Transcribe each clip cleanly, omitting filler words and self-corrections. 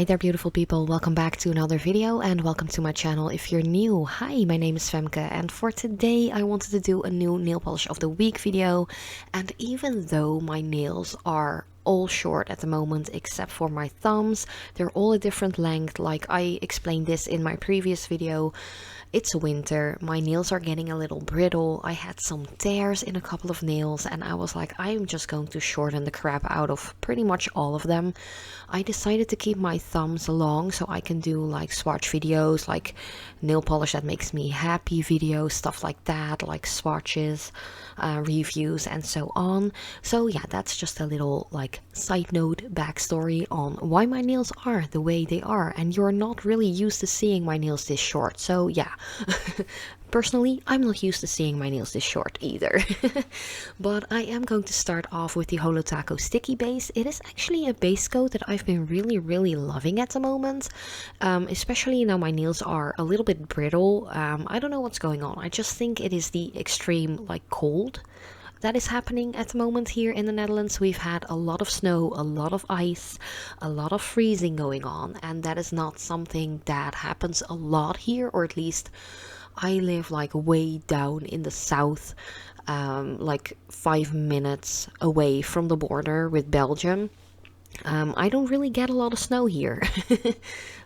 Hi there, beautiful people. Welcome back to another video and welcome to my channel. If you're new, hi, my name is Femke, and for today I wanted to do a new nail polish of the week video. And even though my nails are all short at the moment except for my thumbs, they're all a different length, like I explained this in my previous video. It's winter, my nails are getting a little brittle, I had some tears in a couple of nails, and I was like, I'm just going to shorten the crap out of pretty much all of them. I decided to keep my thumbs long so I can do like swatch videos, like nail polish that makes me happy videos, stuff like that, like swatches, reviews and so on. So yeah, that's just a little like side note backstory on why my nails are the way they are, and you're not really used to seeing my nails this short. So yeah, personally, I'm not used to seeing my nails this short either. But I am going to start off with the Holotaco sticky base. It is actually a base coat that I've been really loving at the moment. Especially now my nails are a little bit brittle. I don't know what's going on. I just think it is the extreme like cold that is happening at the moment here in the Netherlands. We've had a lot of snow, a lot of ice, a lot of freezing going on, and that is not something that happens a lot here, or at least I live like way down in the south, like 5 minutes away from the border with Belgium. I don't really get a lot of snow here.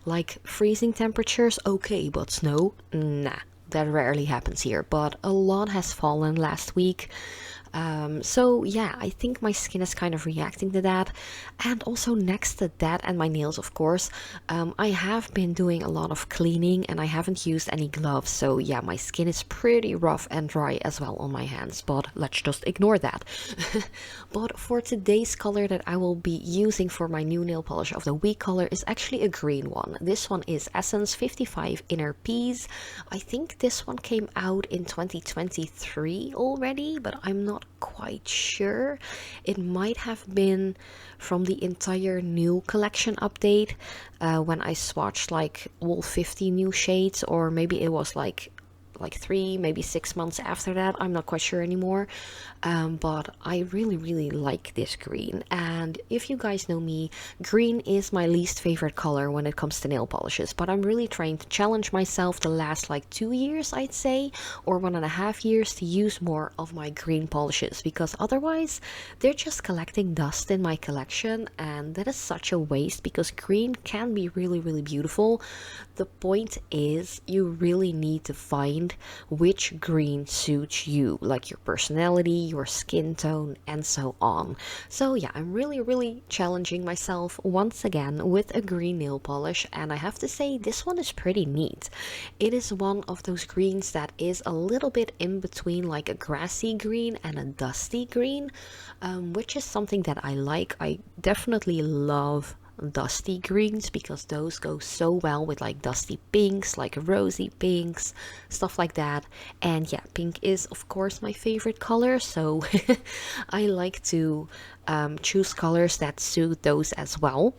Like freezing temperatures, okay, but snow, nah, that rarely happens here. But a lot has fallen last week. So yeah, I think my skin is kind of reacting to that. And also next to that, and my nails of course, I have been doing a lot of cleaning and I haven't used any gloves. So yeah, my skin is pretty rough and dry as well on my hands, but let's just ignore that. But for today's color that I will be using for my new nail polish of the week color is actually a green one. This one is Essence 55 Inner Peas. I think this one came out in 2023 already, but I'm not quite sure. It might have been from the entire new collection update, when I swatched like all 50 new shades, or maybe it was like 3, maybe 6 months after that. I'm not quite sure anymore. But I really like this green, and if you guys know me, green is my least favorite color when it comes to nail polishes, but I'm really trying to challenge myself the last like 2 years, I'd say, or 1.5 years, to use more of my green polishes, because otherwise they're just collecting dust in my collection, and that is such a waste, because green can be really beautiful. The point is you really need to find which green suits you, like your personality, your skin tone, and so on. So yeah, I'm really challenging myself once again with a green nail polish, and I have to say this one is pretty neat. It is one of those greens that is a little bit in between like a grassy green and a dusty green, which is something that I like. I definitely love dusty greens because those go so well with like dusty pinks, like rosy pinks, stuff like that. And yeah, pink is of course my favorite color, so I like to choose colors that suit those as well.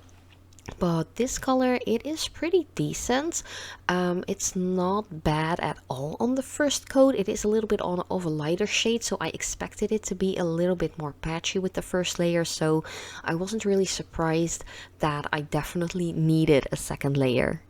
But this color, it is pretty decent. It's not bad at all on the first coat. It is a little bit of a lighter shade, so I expected it to be a little bit more patchy with the first layer, so I wasn't really surprised that I definitely needed a second layer.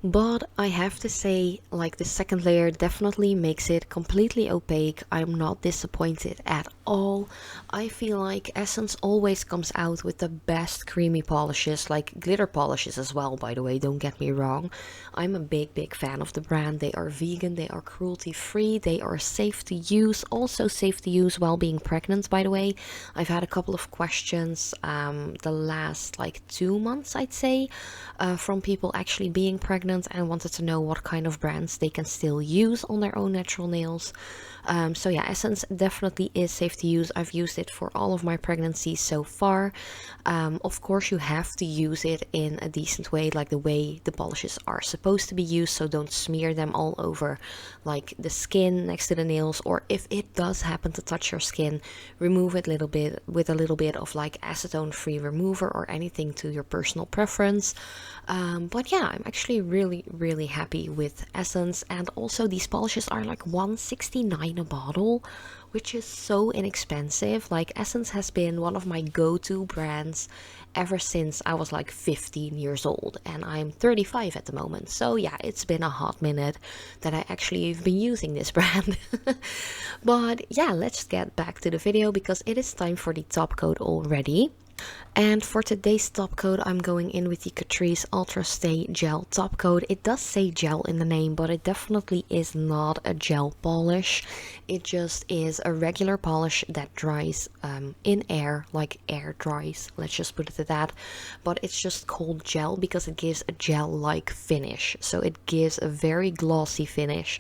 But I have to say, like, the second layer definitely makes it completely opaque. I'm not disappointed at all. I feel like Essence always comes out with the best creamy polishes, like glitter polishes as well, by the way, don't get me wrong. I'm a big fan of the brand. They are vegan, they are cruelty free, they are safe to use, also safe to use while being pregnant, by the way. I've had a couple of questions the last like 2 months, I'd say, from people actually being pregnant and wanted to know what kind of brands they can still use on their own natural nails. So yeah, Essence definitely is safe to use. I've used it for all of my pregnancies so far. Of course you have to use it in a decent way, like the way the polishes are supposed to be used, so don't smear them all over like the skin next to the nails, or if it does happen to touch your skin, remove it a little bit with a little bit of like acetone free remover or anything to your personal preference. But yeah, I'm actually really happy with Essence, and also these polishes are like $1.69 a bottle, which is so inexpensive. Like Essence has been one of my go-to brands ever since I was like 15 years old, and I'm 35 at the moment. So yeah, it's been a hot minute that I actually have been using this brand. But yeah, let's get back to the video because it is time for the top coat already. And for today's top coat, I'm going in with the Catrice Ultra Stay Gel top coat. It does say gel in the name, but it definitely is not a gel polish. It just is a regular polish that dries in air, like air dries. Let's just put it at that. But it's just called gel because it gives a gel-like finish. So it gives a very glossy finish.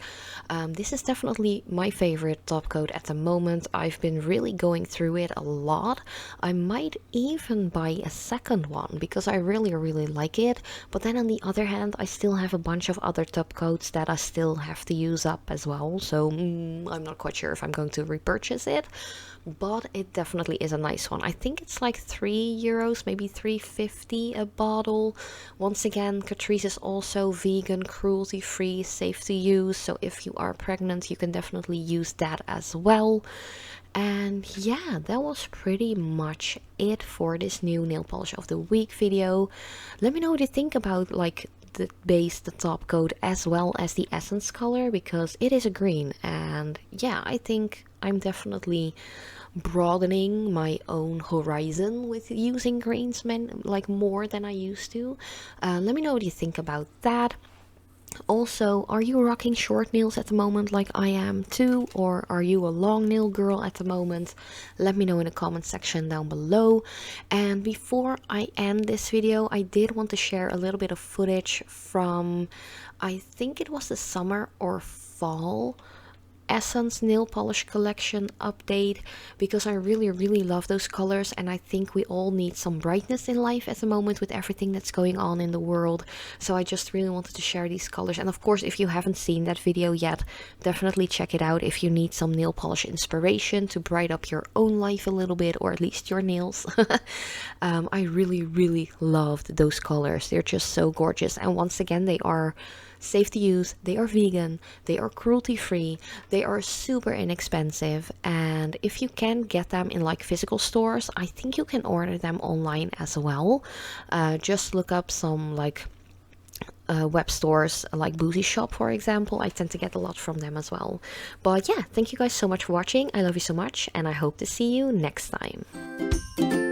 This is definitely my favorite top coat at the moment. I've been really going through it a lot. I might even buy a second one because I really like it. But then on the other hand, I still have a bunch of other top coats that I still have to use up as well. So I'm not quite sure if I'm going to repurchase it. But it definitely is a nice one. I think it's like €3, maybe $3.50 a bottle. Once again, Catrice is also vegan, cruelty-free, safe to use. So if you are pregnant, you can definitely use that as well. And yeah, that was pretty much it for this new nail polish of the week video. Let me know what you think about like the base, the top coat, as well as the Essence color, because it is a green. And yeah, I think I'm definitely broadening my own horizon with using greens like more than I used to. Let me know what you think about that. Also, are you rocking short nails at the moment like I am too, or are you a long nail girl at the moment? Let me know in the comment section down below. And before I end this video, I did want to share a little bit of footage from, I think it was the summer or fall Essence nail polish collection update, because I really love those colors, and I think we all need some brightness in life at the moment with everything that's going on in the world. So I just really wanted to share these colors. And of course, if you haven't seen that video yet, definitely check it out if you need some nail polish inspiration to brighten up your own life a little bit, or at least your nails. I really loved those colors. They're just so gorgeous, and once again, they are safe to use, they are vegan, they are cruelty free, they are super inexpensive, and if you can get them in like physical stores, I think you can order them online as well. Just look up some like web stores like Boozy Shop, for example. I tend to get a lot from them as well. But yeah, thank you guys so much for watching. I love you so much, and I hope to see you next time.